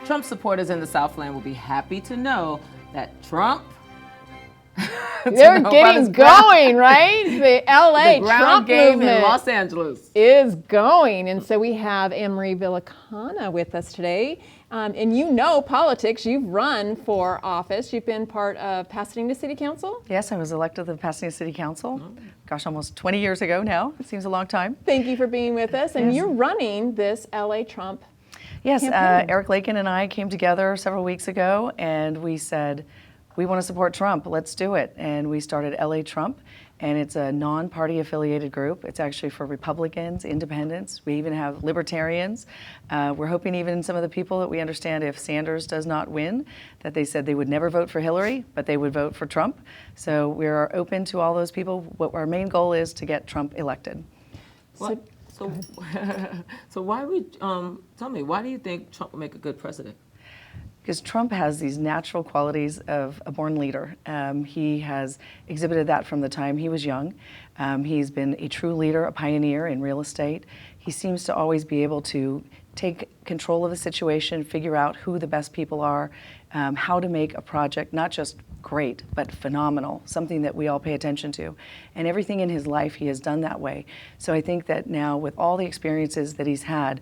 Trump supporters in the Southland will be happy to know that Trump they're getting going, right? The LA the ground Trump game movement in Los Angeles is going. And so we have Anne-Marie Villicana with us today. And you know politics, you've run for office. You've been part of Pasadena City Council. Yes, I was elected to the Pasadena City Council. Gosh, almost 20 years ago now. It seems a long time. Thank you for being with us. And you're running this LA Trump Yes, campaign. Eric Lakin and I came together several weeks ago and we said, we want to support Trump, let's do it. And we started LA Trump, and it's a non-party affiliated group. It's actually for Republicans, independents. We even have libertarians. We're hoping even some of the people that we understand if Sanders does not win, that they said they would never vote for Hillary, but they would vote for Trump. So we're open to all those people. What our main goal is to get Trump elected. So why would tell me, why do you think Trump will make a good president? Because Trump has these natural qualities of a born leader. He has exhibited that from the time he was young. He's been a true leader, a pioneer in real estate. He seems to always be able to take control of the situation, figure out who the best people are, how to make a project not just great, but phenomenal, something that we all pay attention to. And everything in his life he has done that way. So I think that now with all the experiences that he's had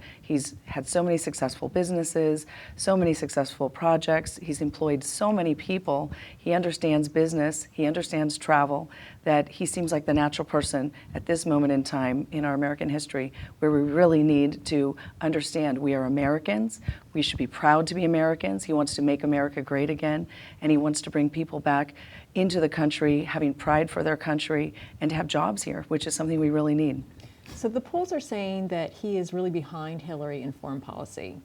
so many successful businesses, so many successful projects, he's employed so many people, he understands business, he understands travel, that he seems like the natural person at this moment in time in our American history where we really need to understand we are Americans, we should be proud to be Americans. He wants to make America great again, and he wants to bring people back into the country, having pride for their country, and to have jobs here, which is something we really need. So the polls are saying that he is really behind Hillary in foreign policy.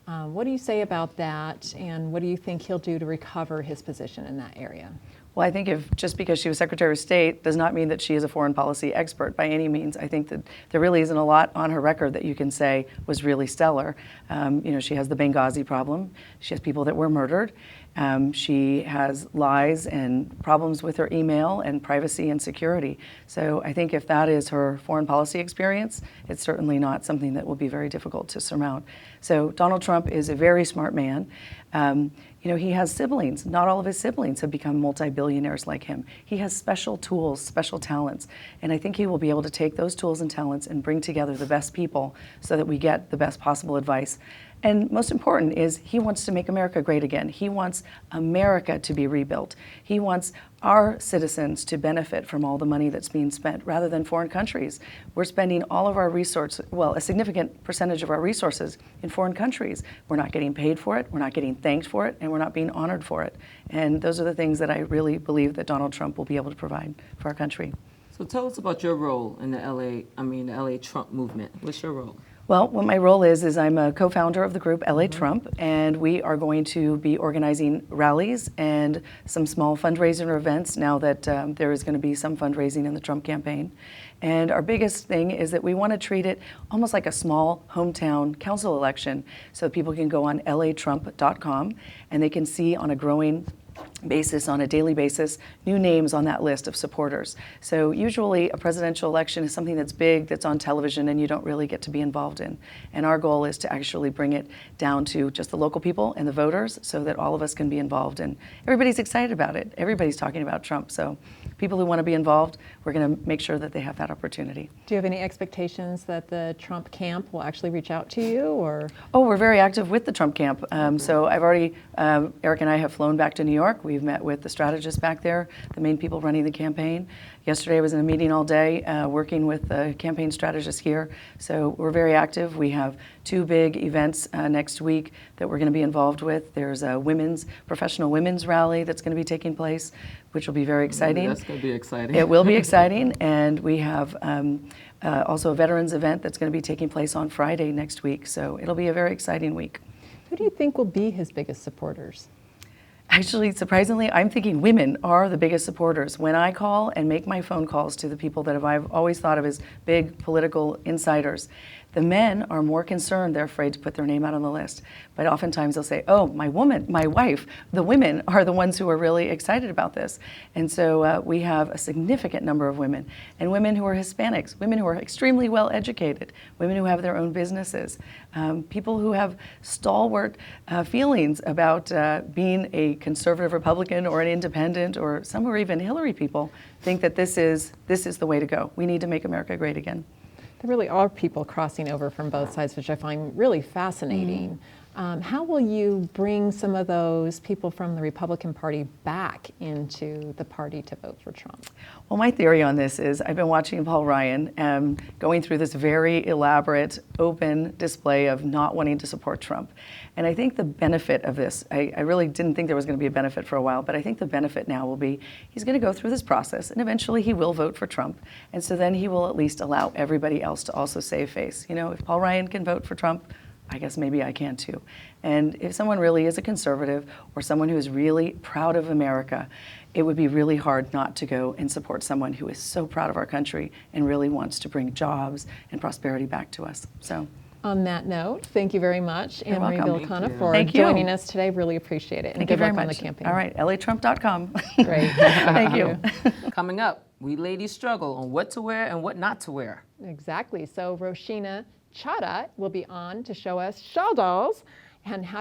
What do you say about that, and what do you think he'll do to recover his position in that area? Well, I think just because she was Secretary of State does not mean that she is a foreign policy expert by any means. I think that there really isn't a lot on her record that you can say was really stellar. She has the Benghazi problem. She has people that were murdered. She has lies and problems with her email and privacy and security. So I think if that is her foreign policy experience, it's certainly not something that will be very difficult to surmount. So Donald Trump is a very smart man. He has siblings. Not all of his siblings have become multi-billionaires like him. He has special tools, special talents, and I think he will be able to take those tools and talents and bring together the best people so that we get the best possible advice. And most important is he wants to make America great again. He wants America to be rebuilt. He wants our citizens to benefit from all the money that's being spent rather than foreign countries. We're spending all of our resources, well, a significant percentage of our resources in foreign countries. We're not getting paid for it, we're not getting thanked for it, and we're not being honored for it. And those are the things that I really believe that Donald Trump will be able to provide for our country. So tell us about your role in the LA Trump movement. What's your role? Well, what my role is I'm a co-founder of the group LA Trump, and we are going to be organizing rallies and some small fundraiser events now that there is going to be some fundraising in the Trump campaign. And our biggest thing is that we want to treat it almost like a small hometown council election, so people can go on latrump.com and they can see on a growing basis, on a daily basis, new names on that list of supporters. So usually a presidential election is something that's big, that's on television, and you don't really get to be involved in. And our goal is to actually bring it down to just the local people and the voters so that all of us can be involved. And everybody's excited about it. Everybody's talking about Trump. So people who want to be involved, we're going to make sure that they have that opportunity. Do you have any expectations that the Trump camp will actually reach out to you, or? Oh, we're very active with the Trump camp. So I've already, Eric and I have flown back to New York. We've met with the strategists back there, the main people running the campaign. Yesterday I was in a meeting all day working with the campaign strategists here. So we're very active. We have two big events next week that we're going to be involved with. There's a professional women's rally that's going to be taking place, which will be very exciting. That's going to be exciting. It will be exciting. And we have also a veterans event that's going to be taking place on Friday next week. So it'll be a very exciting week. Who do you think will be his biggest supporters? Actually, surprisingly, I'm thinking women are the biggest supporters. When I call and make my phone calls to the people that I've always thought of as big political insiders, The men are more concerned, they're afraid to put their name out on the list. But oftentimes they'll say, oh, my wife, the women are the ones who are really excited about this. And so we have a significant number of women, and women who are Hispanics, women who are extremely well educated, women who have their own businesses, people who have stalwart feelings about being a conservative Republican or an independent, or some who are even Hillary people, think that this is the way to go. We need to make America great again. There really are people crossing over from both sides, which I find really fascinating. How will you bring some of those people from the Republican Party back into the party to vote for Trump? Well, my theory on this is I've been watching Paul Ryan going through this very elaborate, open display of not wanting to support Trump. And I think the benefit of this, I really didn't think there was going to be a benefit for a while, but I think the benefit now will be he's going to go through this process, and eventually he will vote for Trump. And so then he will at least allow everybody else to also save face. You know, if Paul Ryan can vote for Trump, I guess maybe I can too. And if someone really is a conservative or someone who is really proud of America, it would be really hard not to go and support someone who is so proud of our country and really wants to bring jobs and prosperity back to us. So, on that note, thank you very much, You're Anne-Marie welcome. Villicana, for Thank you. joining us today. Really appreciate it. And thank good you very luck on much. the campaign. All right, latrump.com. Great. Thank you. Coming up, we ladies struggle on what to wear and what not to wear. Exactly. So Roshina Chada will be on to show us shawl dolls and how